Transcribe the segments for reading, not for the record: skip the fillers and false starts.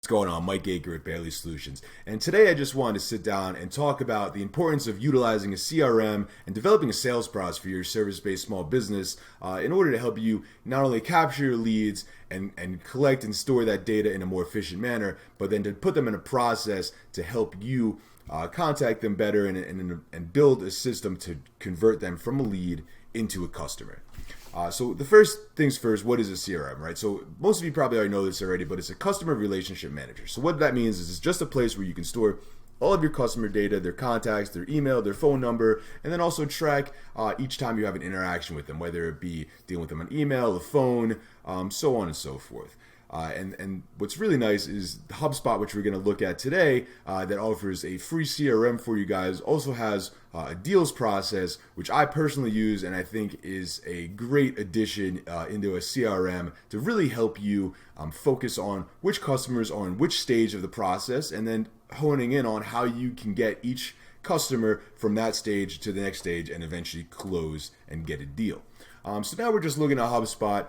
What's going on? Mike Gaker at Bailey Solutions. And today I just wanted to sit down and talk about the importance of utilizing a CRM and developing a sales process for your service-based small business in order to help you not only capture your leads and collect and store that data in a more efficient manner, but then to put them in a process to help you contact them better and build a system to convert them from a lead into a customer. So the first things first, what is a CRM, right? So most of you probably already know this already, but it's a customer relationship manager. So what that means is it's just a place where you can store all of your customer data, their contacts, their email, their phone number, and then also track each time you have an interaction with them, whether it be dealing with them on email, the phone, so on and so forth. And what's really nice is Hubspot, which we're going to look at today, that offers a free CRM for you guys, also has a deals process, which I personally use and I think is a great addition into a CRM to really help you focus on which customers are in which stage of the process, and then honing in on how you can get each customer from that stage to the next stage and eventually close and get a deal. So now we're just looking at HubSpot.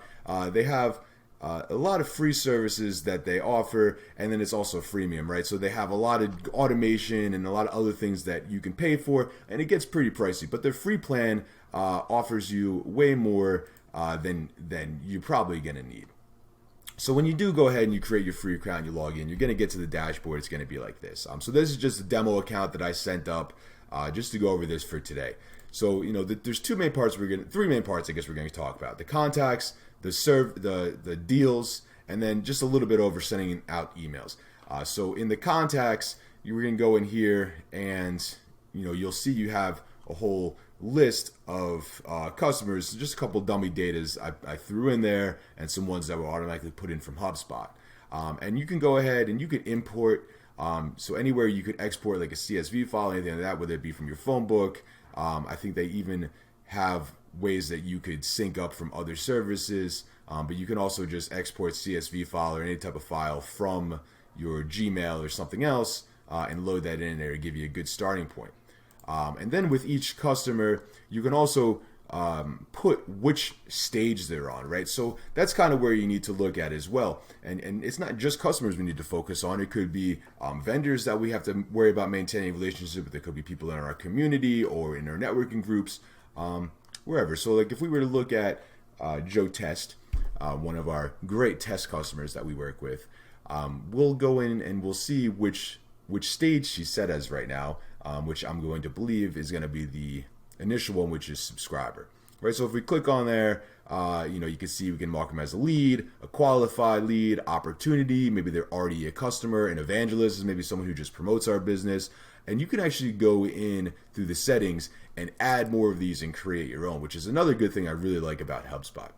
They have a lot of free services that they offer, and then it's also freemium, right? So they have a lot of automation and a lot of other things that you can pay for, and it gets pretty pricey. But their free plan offers you way more than you're probably going to need. So when you do go ahead and you create your free account, you log in, you're going to get to the dashboard. It's going to be like this. So this is just a demo account that I sent up just to go over this for today. So there's three main parts I guess we're going to talk about: the contacts, the deals, and then just a little bit over sending out emails. So in the contacts, you're going to go in here and you'll see you have a whole list of customers, just a couple dummy datas I threw in there, and some ones that were automatically put in from HubSpot. And you can go ahead and you can import, so anywhere you could export like a CSV file, anything like that, whether it be from your phone book. I think they even have ways that you could sync up from other services, but you can also just export CSV file or any type of file from your Gmail or something else and load that in there to give you a good starting point. And then with each customer, you can also put which stage they're on, right? So that's kind of where you need to look at as well. And it's not just customers we need to focus on. It could be vendors that we have to worry about maintaining a relationship with. There could be people in our community or in our networking groups, wherever. So like if we were to look at Joe Test, one of our great test customers that we work with, we'll go in and we'll see which stage she's set as right now, which I'm going to believe is going to be the initial one, which is subscriber. Right, so if we click on there, you can see we can mark them as a lead, a qualified lead, opportunity. Maybe they're already a customer. An evangelist is maybe someone who just promotes our business. And you can actually go in through the settings and add more of these and create your own, which is another good thing I really like about HubSpot.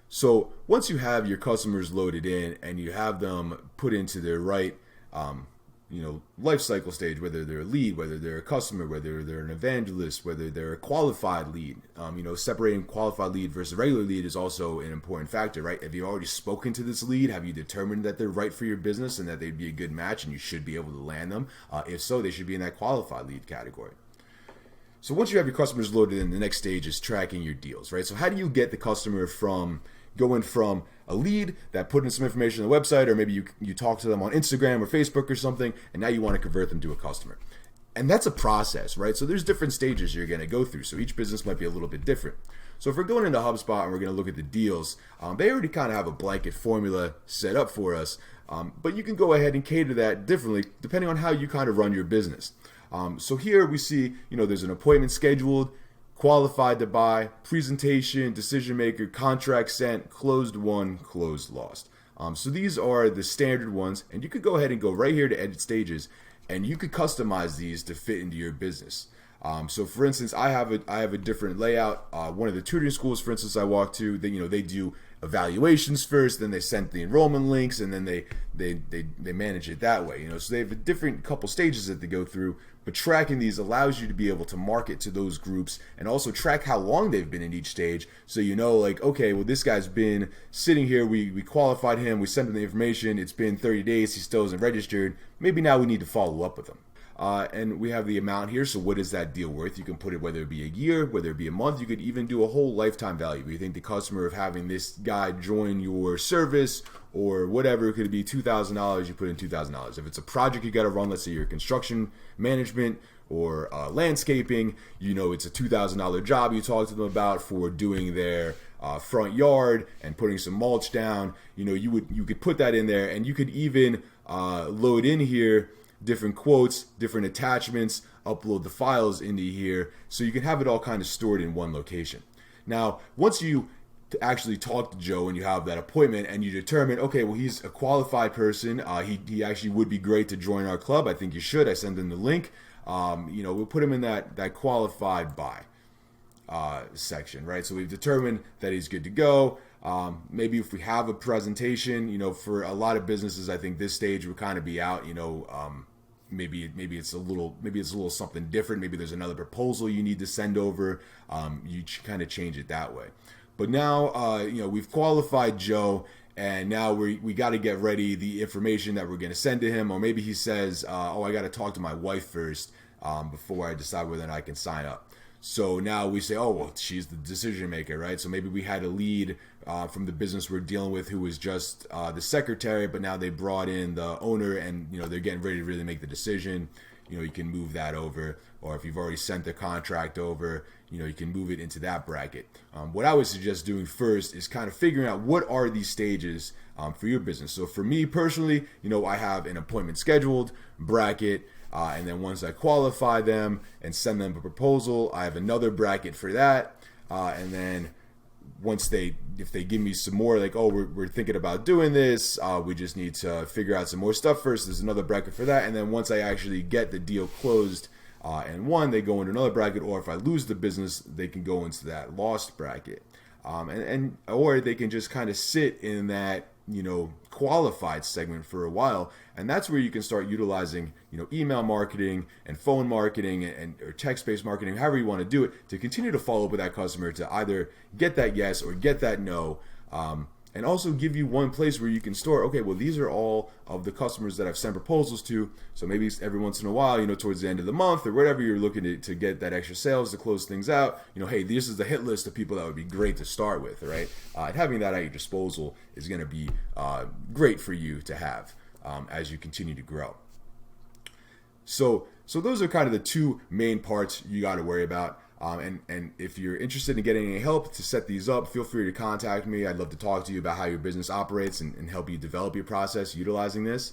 So once you have your customers loaded in and you have them put into their right life cycle stage, whether they're a lead, whether they're a customer, whether they're an evangelist, whether they're a qualified lead. Separating qualified lead versus regular lead is also an important factor, right? Have you already spoken to this lead? Have you determined that they're right for your business and that they'd be a good match and you should be able to land them? If so, they should be in that qualified lead category. So once you have your customers loaded in, the next stage is tracking your deals, right? So how do you get the customer from going from a lead that put in some information on the website, or maybe you talk to them on Instagram or Facebook or something, and now you want to convert them to a customer? And that's a process, right? So there's different stages you're going to go through. So each business might be a little bit different. So if we're going into HubSpot and we're going to look at the deals, they already kind of have a blanket formula set up for us, but you can go ahead and cater that differently depending on how you kind of run your business. So here we see, there's an appointment scheduled, qualified to buy, presentation, decision maker, contract sent, closed won, closed lost. So these are the standard ones, and you could go ahead and go right here to edit stages, and you could customize these to fit into your business. So for instance, I have a different layout. One of the tutoring schools, for instance, I walk to, they do evaluations first, then they send the enrollment links, and then they manage it that way. So they have a different couple stages that they go through. But tracking these allows you to be able to market to those groups and also track how long they've been in each stage. So okay, well, this guy's been sitting here. We qualified him. We sent him the information. It's been 30 days. He still isn't registered. Maybe now we need to follow up with him. and we have the amount here. So what is that deal worth? You can put it whether it be a year, whether it be a month. You could even do a whole lifetime value. You think the customer of having this guy join your service or whatever, it could be $2,000, you put in $2,000. If it's a project you got to run, let's say your construction management or landscaping, it's a $2,000 job you talk to them about for doing their front yard and putting some mulch down. You could put that in there, and you could even load in here different quotes, different attachments, upload the files into here, so you can have it all kind of stored in one location. Now, once you actually talk to Joe and you have that appointment and you determine, okay, well, he's a qualified person, he actually would be great to join our club, I think you should, I send him the link, we'll put him in that qualified by section, right? So we've determined that he's good to go. Maybe if we have a presentation, for a lot of businesses, I think this stage would kind of be out, maybe it's a little something different. Maybe there's another proposal you need to send over. You kind of change it that way. But now, we've qualified Joe, and now we got to get ready the information that we're going to send to him. Or maybe he says, I got to talk to my wife first before I decide whether or not I can sign up. So now we say, she's the decision maker, right? So maybe we had a lead from the business we're dealing with who was just the secretary, but now they brought in the owner, and they're getting ready to really make the decision. You can move that over, or if you've already sent the contract over, you can move it into that bracket. What I would suggest doing first is kind of figuring out what are these stages for your business. So for me personally, I have an appointment scheduled bracket. And then once I qualify them and send them a proposal, I have another bracket for that. And then if they give me some more, like, we're thinking about doing this, we just need to figure out some more stuff first, there's another bracket for that. And then once I actually get the deal closed and won, they go into another bracket. Or if I lose the business, they can go into that lost bracket. Or they can just kind of sit in that qualified segment for a while, and that's where you can start utilizing email marketing and phone marketing or text-based marketing, however you want to do it, to continue to follow up with that customer to either get that yes or get that no, and also give you one place where you can store, okay, well, these are all of the customers that I've sent proposals to. So maybe every once in a while, towards the end of the month or whatever, you're looking to get that extra sales to close things out. Hey, this is the hit list of people that would be great to start with, right? And having that at your disposal is going to be great for you to have as you continue to grow. So those are kind of the two main parts you got to worry about. And if you're interested in getting any help to set these up, feel free to contact me. I'd love to talk to you about how your business operates and help you develop your process utilizing this.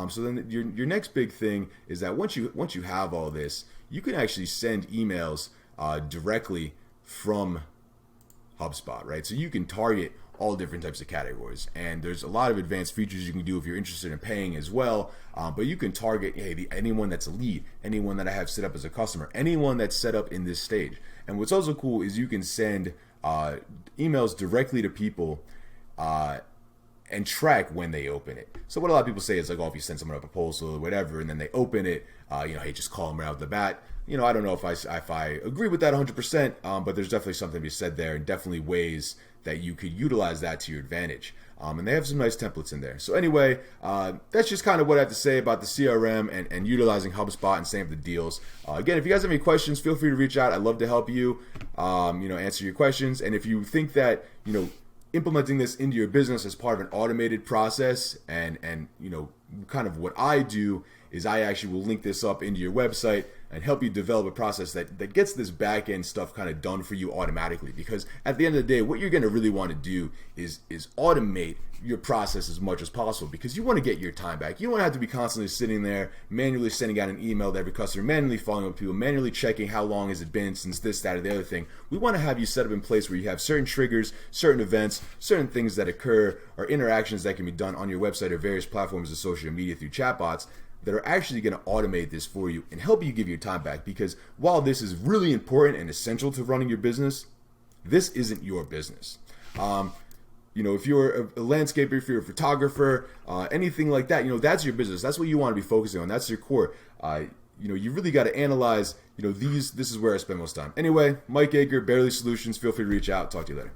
So then your next big thing is that once you have all this, you can actually send emails directly from HubSpot, right? So you can target all different types of categories, and there's a lot of advanced features you can do if you're interested in paying as well, but you can target anyone that's a lead, anyone that I have set up as a customer, anyone that's set up in this stage. And what's also cool is you can send emails directly to people and track when they open it. So what a lot of people say is like, if you send someone a proposal or whatever and then they open it, hey, just call them right out the bat. I don't know if I agree with that 100%, but there's definitely something to be said there, and definitely ways that you could utilize that to your advantage. And they have some nice templates in there. So anyway, that's just kind of what I have to say about the CRM and utilizing HubSpot and setting up the deals. Again, if you guys have any questions, feel free to reach out. I'd love to help you, answer your questions. And if you think that, implementing this into your business as part of an automated process and kind of what I do is I actually will link this up into your website and help you develop a process that gets this back end stuff kind of done for you automatically. Because at the end of the day, what you're going to really want to do is automate your process as much as possible, because you want to get your time back. You don't want to have to be constantly sitting there manually sending out an email to every customer, manually following up with people, manually checking how long has it been since this, that, or the other thing. We want to have you set up in place where you have certain triggers, certain events, certain things that occur, or interactions that can be done on your website or various platforms of social media through chatbots that are actually going to automate this for you and help you give your time back. Because while this is really important and essential to running your business, this isn't your business. If you're a landscaper, if you're a photographer, anything like that, that's your business. That's what you want to be focusing on. That's your core. You really got to analyze, this is where I spend most time. Anyway, Mike Aker, Barely Solutions. Feel free to reach out. Talk to you later.